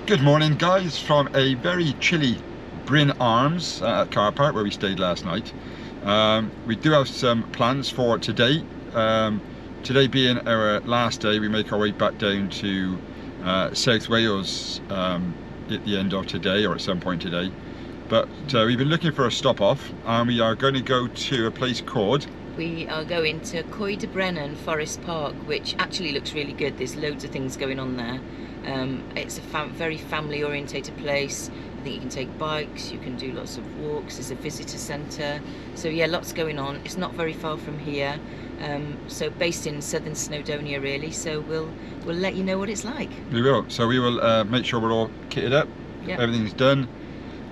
Good morning guys, from a very chilly Bryn Arms car park where we stayed last night. We do have some plans for today. Today being our last day, we make our way back down to South Wales at the end of today, or at some point today. But we've been looking for a stop off, and we are going to go to a place called... We are going to Coed y Brenin Forest Park, which actually looks really good. There's loads of things going on there. It's a very family orientated place. I think you can take bikes, you can do lots of walks, there's a visitor centre. So yeah, lots going on. It's not very far from here. So based in southern Snowdonia really, so we'll let you know what it's like. We will. So we will make sure we're all kitted up, yep. Everything's done,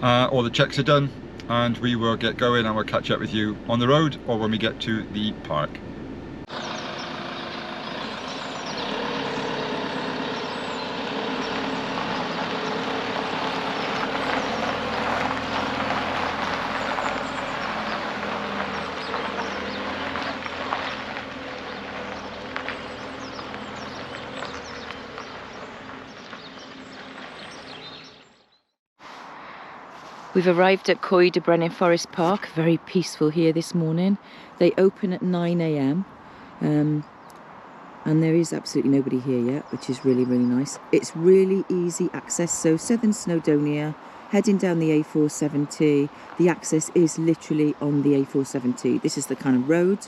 all the checks are done, and we will get going, and we'll catch up with you on the road or when we get to the park. We've arrived at Coed y Brenin Forest Park, very peaceful here this morning. They open at 9 AM and there is absolutely nobody here yet, which is really, really nice. It's really easy access, so southern Snowdonia, heading down the A470, the access is literally on the A470. This is the kind of road.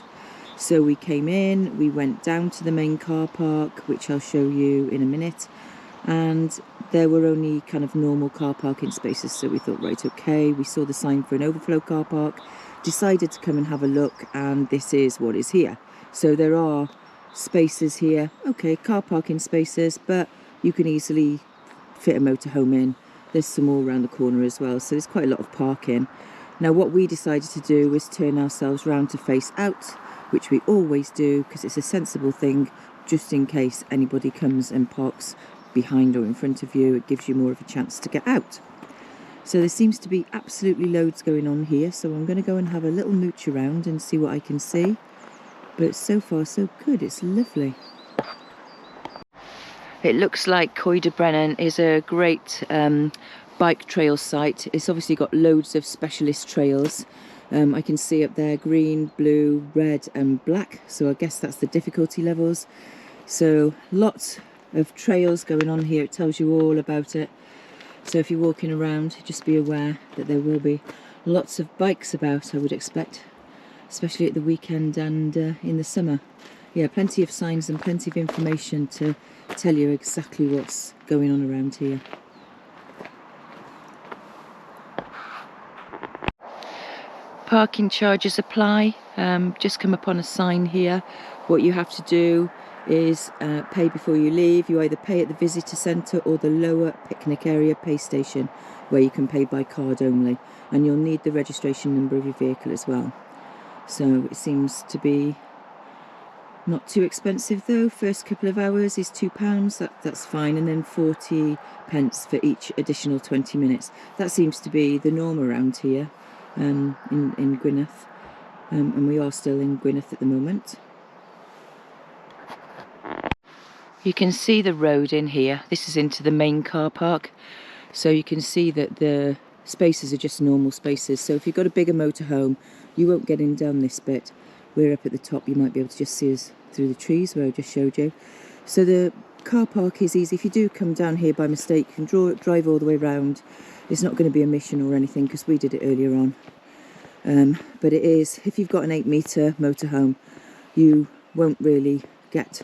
So we came in, we went down to the main car park, which I'll show you in a minute, and there were only kind of normal car parking spaces, so we thought, right, okay, we saw the sign for an overflow car park, decided to come and have a look, and this is what is here. So there are spaces here, okay, car parking spaces, but you can easily fit a motorhome in. There's some more around the corner as well, so there's quite a lot of parking. Now what we decided to do was turn ourselves round to face out, which we always do because it's a sensible thing, just in case anybody comes and parks behind or in front of you. It gives you more of a chance to get out. So there seems to be absolutely loads going on here, so I'm going to go and have a little mooch around and see what I can see. But so far so good, it's lovely. It looks like Coed y Brenin is a great bike trail site. It's obviously got loads of specialist trails. I can see up there green, blue, red and black, so I guess that's the difficulty levels. So lots of trails going on here. It tells you all about it, so if you're walking around, just be aware that there will be lots of bikes about, I would expect, especially at the weekend and in the summer. Yeah, plenty of signs and plenty of information to tell you exactly what's going on around here. Parking charges apply. Just come upon a sign here. What you have to do is pay before you leave. You either pay at the visitor centre or the lower picnic area pay station, where you can pay by card only, and you'll need the registration number of your vehicle as well. So it seems to be not too expensive though. First couple of hours is £2, that's fine, and then 40 pence for each additional 20 minutes. That seems to be the norm around here in Gwynedd, and we are still in Gwynedd at the moment. You can see the road in here. This is into the main car park, so you can see that the spaces are just normal spaces. So if you've got a bigger motorhome, you won't get in down this bit. We're up at the top, you might be able to just see us through the trees where I just showed you. So the car park is easy. If you do come down here by mistake, you can drive all the way around. It's not going to be a mission or anything because we did it earlier on. But it is, if you've got an 8-metre motorhome, you won't really get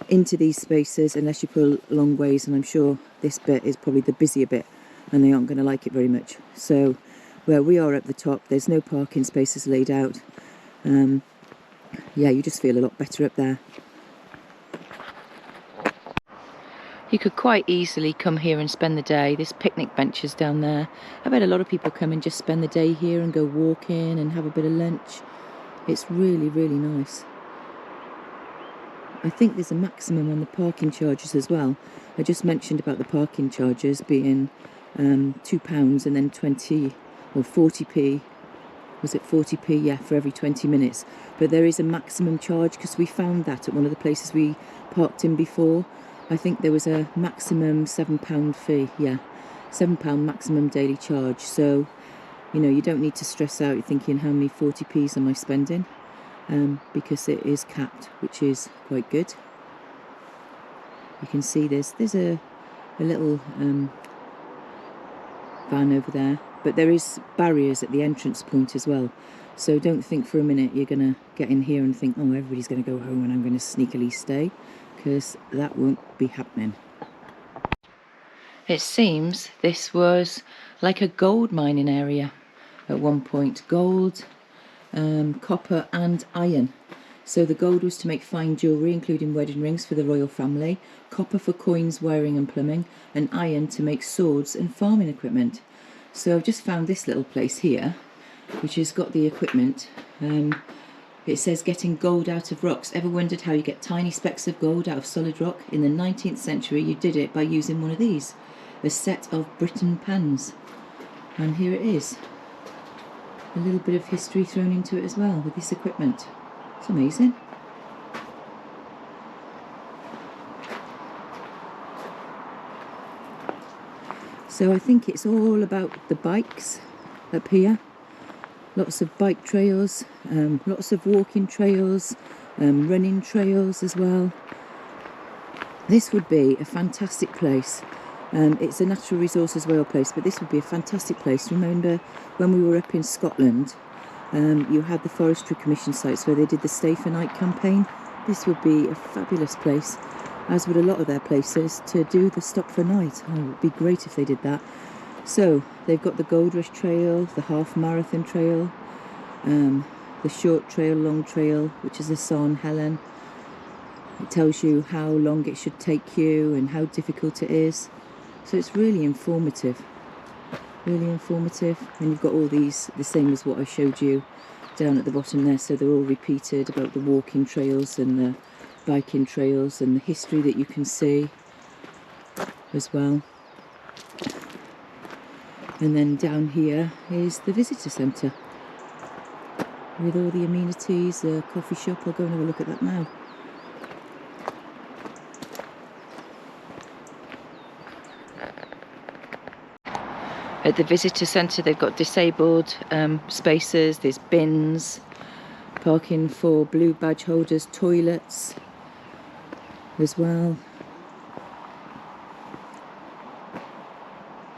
into these spaces unless you pull long ways, and I'm sure this bit is probably the busier bit and they aren't going to like it very much. So where we are at the top, there's no parking spaces laid out. Yeah, you just feel a lot better up there. You could quite easily come here and spend the day. There's picnic benches down there. I bet a lot of people come and just spend the day here and go walking and have a bit of lunch. It's really, really nice. I think there's a maximum on the parking charges as well. I just mentioned about the parking charges being £2 and then 20 or 40p. Was it 40p? Yeah, for every 20 minutes. But there is a maximum charge because we found that at one of the places we parked in before. I think there was a maximum £7 fee, yeah, £7 maximum daily charge. So, you know, you don't need to stress out thinking how many 40p's am I spending, because it is capped, which is quite good. You can see there's a little van over there, but there is barriers at the entrance point as well. So don't think for a minute you're gonna get in here and think, oh, everybody's gonna go home and I'm gonna sneakily stay, because that won't be happening. It seems this was like a gold mining area at one point. Gold, copper and iron. So the gold was to make fine jewellery, including wedding rings for the royal family, copper for coins, wiring and plumbing, and iron to make swords and farming equipment. So I've just found this little place here, which has got the equipment. It says getting gold out of rocks. Ever wondered how you get tiny specks of gold out of solid rock? In the 19th century you did it by using one of these, a set of Breton pans. And here it is. A little bit of history thrown into it as well with this equipment. It's amazing. So I think it's all about the bikes up here. Lots of bike trails, lots of walking trails, running trails as well. This would be a fantastic place. It's a natural resources rail place, but this would be a fantastic place. Remember when we were up in Scotland, you had the Forestry Commission sites where they did the Stay for Night campaign. This would be a fabulous place, as would a lot of their places, to do the Stop for Night. Oh, it would be great if they did that. So they've got the Gold Rush Trail, the half marathon trail, the short trail, long trail, which is the San Helen. It tells you how long it should take you and how difficult it is. So it's really informative. Really informative. And you've got all these, the same as what I showed you down at the bottom there. So they're all repeated about the walking trails and the biking trails and the history that you can see as well. And then down here is the visitor centre with all the amenities, the coffee shop. I'll go and have a look at that now. At the visitor centre they've got disabled spaces, there's bins, parking for blue badge holders, toilets as well.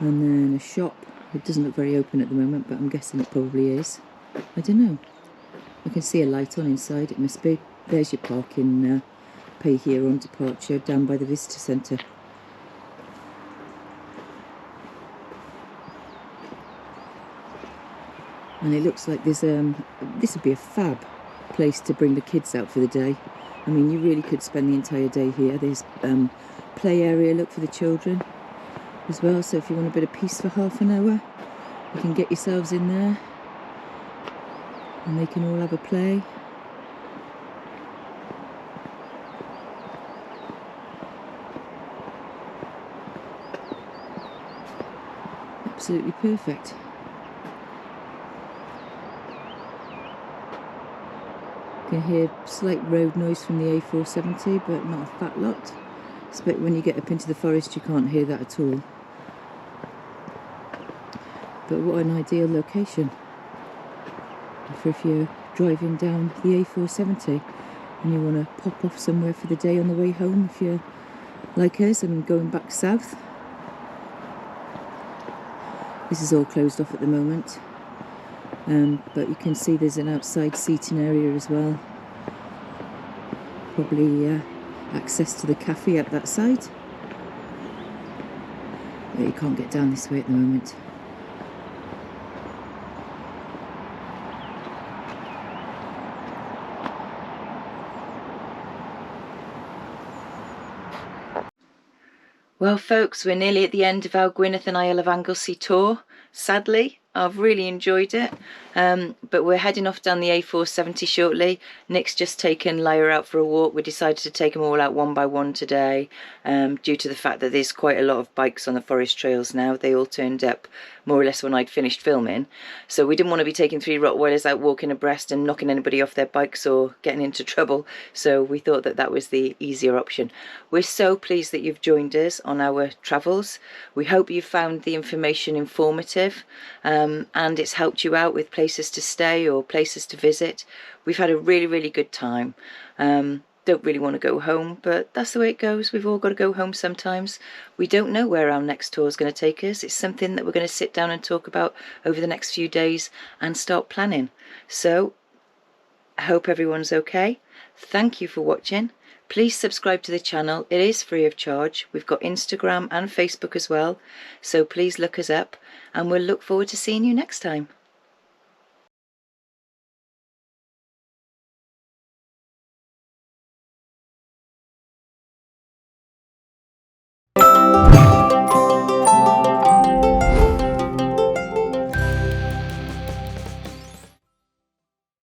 And then a shop. It doesn't look very open at the moment, but I'm guessing it probably is. I don't know. I can see a light on inside, it must be. There's your parking, pay here on departure, down by the visitor centre. And it looks like there's this would be a fab place to bring the kids out for the day. I mean, you really could spend the entire day here. There's play area, look for the children as well. So if you want a bit of peace for half an hour, you can get yourselves in there and they can all have a play. Absolutely perfect. You can hear slight road noise from the A470, but not a fat lot. I expect when you get up into the forest you can't hear that at all. But what an ideal location for if you're driving down the A470 and you want to pop off somewhere for the day on the way home, if you're like us and going back south. This is all closed off at the moment. But you can see there's an outside seating area as well. Probably access to the cafe at that side. But you can't get down this way at the moment. Well folks, we're nearly at the end of our Gwynedd and Isle of Anglesey tour. Sadly, I've really enjoyed it. But we're heading off down the A470 shortly. Nick's just taken Lyra out for a walk. We decided to take them all out one by one today, due to the fact that there's quite a lot of bikes on the forest trails now. They all turned up more or less when I'd finished filming. So we didn't want to be taking 3 Rottweilers out walking abreast and knocking anybody off their bikes or getting into trouble. So we thought that that was the easier option. We're so pleased that you've joined us on our travels. We hope you found the information informative, and it's helped you out with places to stay or places to visit. We've had a really, really good time. Don't really want to go home, but that's the way it goes. We've all got to go home sometimes. We don't know where our next tour is going to take us. It's something that we're going to sit down and talk about over the next few days and start planning. So I hope everyone's okay. Thank you for watching. Please subscribe to the channel. It is free of charge. We've got Instagram and Facebook as well, so please look us up, and we'll look forward to seeing you next time.